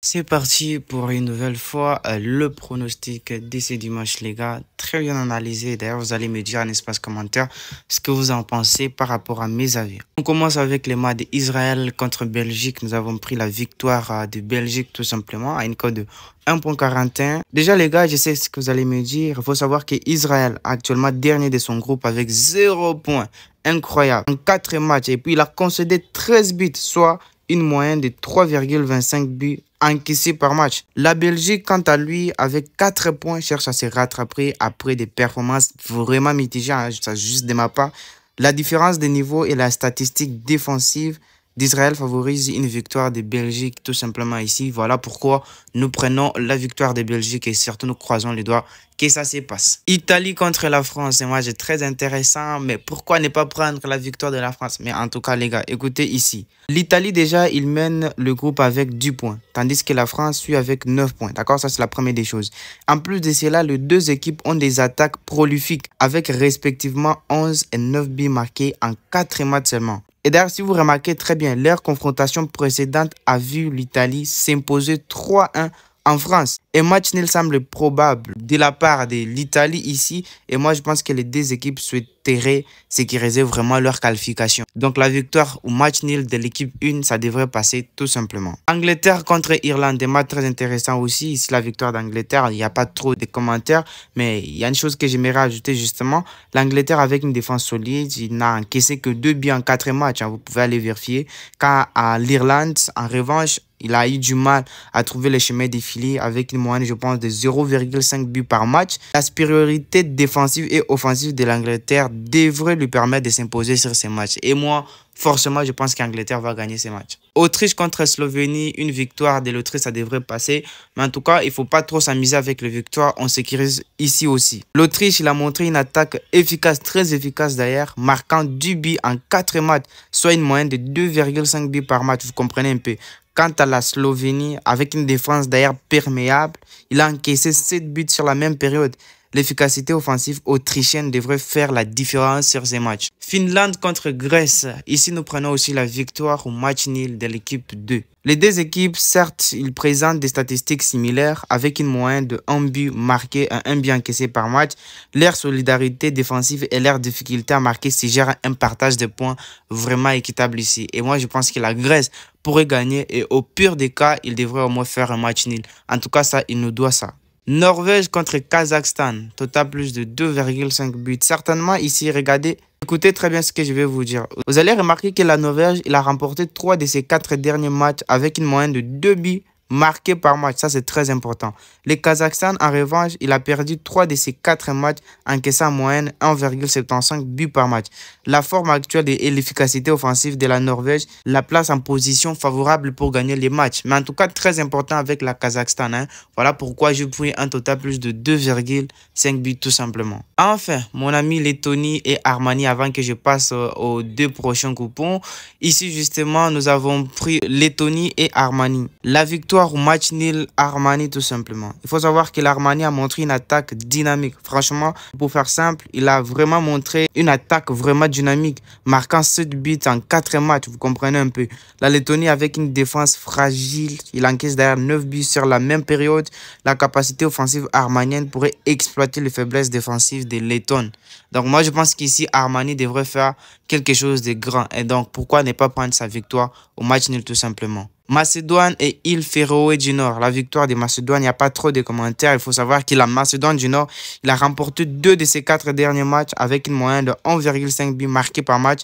C'est parti pour une nouvelle fois le pronostic de ce dimanche les gars, très bien analysé. D'ailleurs vous allez me dire en espace commentaire ce que vous en pensez par rapport à mes avis. On commence avec les matchs d'Israël contre Belgique. Nous avons pris la victoire de Belgique tout simplement à une cote de 1,41. Déjà les gars, je sais ce que vous allez me dire. Il faut savoir qu'Israël actuellement dernier de son groupe avec 0 points. Incroyable. En 4 matchs et puis il a concédé 13 buts, soit une moyenne de 3,25 buts encaissés par match. La Belgique, quant à lui, avec 4 points, cherche à se rattraper après des performances vraiment mitigées, hein, ça juste de ma part. La différence de niveau et la statistique défensive d'Israël favorise une victoire de Belgique tout simplement ici. Voilà pourquoi nous prenons la victoire de Belgique et surtout nous croisons les doigts que ça se passe. Italie contre la France, c'est un match très intéressant, mais pourquoi ne pas prendre la victoire de la France? Mais en tout cas les gars, écoutez ici. L'Italie déjà, il mène le groupe avec 10 points, tandis que la France suit avec 9 points. D'accord, ça c'est la première des choses. En plus de cela, les deux équipes ont des attaques prolifiques avec respectivement 11 et 9 buts marqués en 4 matchs seulement. Et d'ailleurs, si vous remarquez très bien, leur confrontation précédente a vu l'Italie s'imposer 3-1 en France. Un match nul semble probable de la part de l'Italie ici. Et moi, je pense que les deux équipes souhaiteraient sécuriser vraiment leur qualification. Donc, la victoire ou match nul de l'équipe 1, ça devrait passer tout simplement. Angleterre contre Irlande, des matchs très intéressants aussi. Ici, la victoire d'Angleterre, il n'y a pas trop de commentaires. Mais il y a une chose que j'aimerais ajouter justement. L'Angleterre avec une défense solide, il n'a encaissé que 2 buts en 4 matchs. Hein, vous pouvez aller vérifier. Quand à l'Irlande, en revanche, il a eu du mal à trouver les chemins défilés avec une moyenne, je pense, de 0,5 buts par match. La supériorité défensive et offensive de l'Angleterre devrait lui permettre de s'imposer sur ces matchs. Et moi, forcément, je pense qu'Angleterre va gagner ces matchs. Autriche contre Slovénie, une victoire de l'Autriche, ça devrait passer. Mais en tout cas, il ne faut pas trop s'amuser avec les victoires. On sécurise ici aussi. L'Autriche, il a montré une attaque efficace, très efficace d'ailleurs, marquant 10 buts en 4 matchs, soit une moyenne de 2,5 buts par match. Vous comprenez un peu. Quant à la Slovénie, avec une défense d'ailleurs perméable, il a encaissé 7 buts sur la même période. L'efficacité offensive autrichienne devrait faire la différence sur ces matchs. Finlande contre Grèce. Ici, nous prenons aussi la victoire au match nul de l'équipe 2. Les deux équipes, certes, ils présentent des statistiques similaires avec une moyenne de 1 but marqué et 1 but encaissé par match. Leur solidarité défensive et leur difficulté à marquer suggèrent un partage de points vraiment équitable ici. Et moi, je pense que la Grèce pourrait gagner et au pire des cas, il devrait au moins faire un match nul. En tout cas, ça, il nous doit ça. Norvège contre Kazakhstan, total plus de 2,5 buts. Certainement ici, regardez, écoutez très bien ce que je vais vous dire. Vous allez remarquer que la Norvège, il a remporté 3 de ses 4 derniers matchs avec une moyenne de 2 buts marqués par match. Ça, c'est très important. Le Kazakhstan, en revanche, il a perdu 3 de ses 4 matchs, encaissant en moyenne 1,75 buts par match. La forme actuelle et l'efficacité offensive de la Norvège la place en position favorable pour gagner les matchs. Mais en tout cas, très important avec la Kazakhstan. Hein. Voilà pourquoi je pris un total plus de 2,5 buts tout simplement. Enfin, mon ami Lettonie et Armani, avant que je passe aux deux prochains coupons. Ici, justement, nous avons pris Lettonie et Armani. La victoire au match nul Armani tout simplement. Il faut savoir que l'Armani a montré une attaque dynamique. Franchement, pour faire simple, il a vraiment montré une attaque vraiment dynamique, marquant 7 buts en 4 matchs, vous comprenez un peu. La Lettonie avec une défense fragile, il encaisse d'ailleurs 9 buts sur la même période. La capacité offensive armanienne pourrait exploiter les faiblesses défensives des Lettones. Donc moi je pense qu'ici Armani devrait faire quelque chose de grand. Et donc pourquoi ne pas prendre sa victoire au match nul tout simplement. Macédoine et îles Féroé du Nord. La victoire de Macédoine, il n'y a pas trop de commentaires. Il faut savoir que la Macédoine du Nord, il a remporté 2 de ses 4 derniers matchs avec une moyenne de 1,5 buts marqués par match.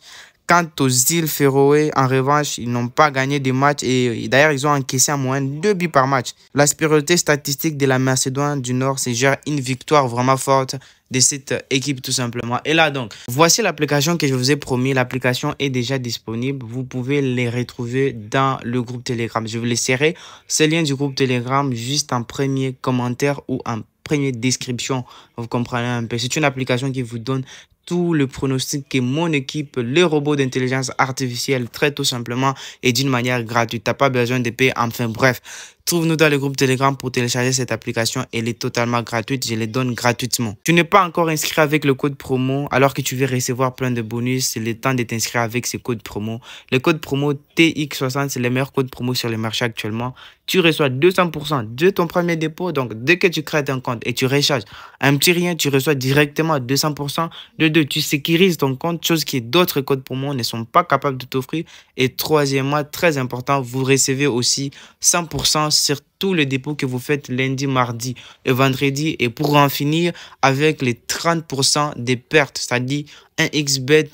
Quant aux îles Féroé, en revanche, ils n'ont pas gagné de match et d'ailleurs, ils ont encaissé en moyenne 2 buts par match. La supériorité statistique de la Macédoine du Nord, c'est genre une victoire vraiment forte de cette équipe tout simplement. Et là donc, voici l'application que je vous ai promis. L'application est déjà disponible. Vous pouvez les retrouver dans le groupe Telegram. Je vous laisserai ce lien du groupe Telegram juste en premier commentaire ou en première description. Vous comprenez un peu. C'est une application qui vous donne tout le pronostic que mon équipe, les robots d'intelligence artificielle, très tout simplement et d'une manière gratuite. Tu n'as pas besoin de payer. Enfin bref, Trouve-nous dans le groupe Telegram pour télécharger cette application. Elle est totalement gratuite. Je les donne gratuitement. Tu n'es pas encore inscrit avec le code promo alors que tu veux recevoir plein de bonus. C'est le temps de t'inscrire avec ces codes promo. Le code promo TX60, c'est le meilleur code promo sur le marché actuellement. Tu reçois 200% de ton premier dépôt. Donc, dès que tu crées ton compte et tu recharges un petit rien, tu reçois directement 200%. De deux, tu sécurises ton compte, chose que d'autres codes promo ne sont pas capables de t'offrir. Et troisièmement, très important, vous recevez aussi 100% sur tous les dépôts que vous faites lundi, mardi et vendredi. Et pour en finir avec les 30% des pertes, c'est-à-dire un XBet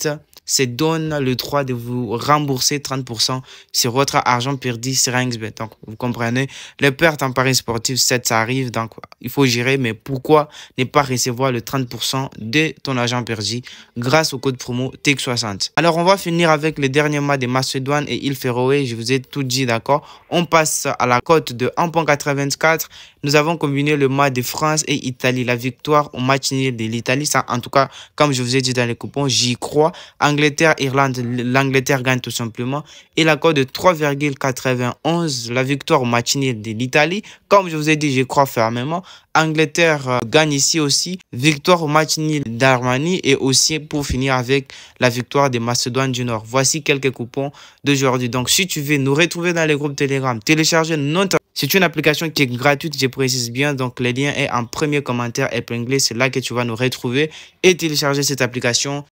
se donne le droit de vous rembourser 30% sur votre argent perdu sur un XBet. Donc, vous comprenez, les pertes en paris sportif, ça arrive, donc il faut gérer. Mais pourquoi ne pas recevoir le 30% de ton argent perdu grâce au code promo TX60? Alors, on va finir avec le dernier match de Macédoine et Île Féroé. Je vous ai tout dit, d'accord? On passe à la cote de 1.84. Nous avons combiné le match de France et Italie. La victoire au match nul de l'Italie, ça, en tout cas, comme je vous ai dit dans les coupons, j'y crois. Angleterre, Irlande, l'Angleterre gagne tout simplement. Et la cote de 3,91, la victoire au match nul de l'Italie. Comme je vous ai dit, je crois fermement. Angleterre gagne ici aussi. Victoire au match nul d'Armanie. Et aussi pour finir avec la victoire de Macédoine du Nord. Voici quelques coupons d'aujourd'hui. Donc, si tu veux nous retrouver dans les groupes Telegram, télécharger notre... C'est une application qui est gratuite, je précise bien. Donc, le lien est en premier commentaire épinglé. C'est là que tu vas nous retrouver et télécharger cette application.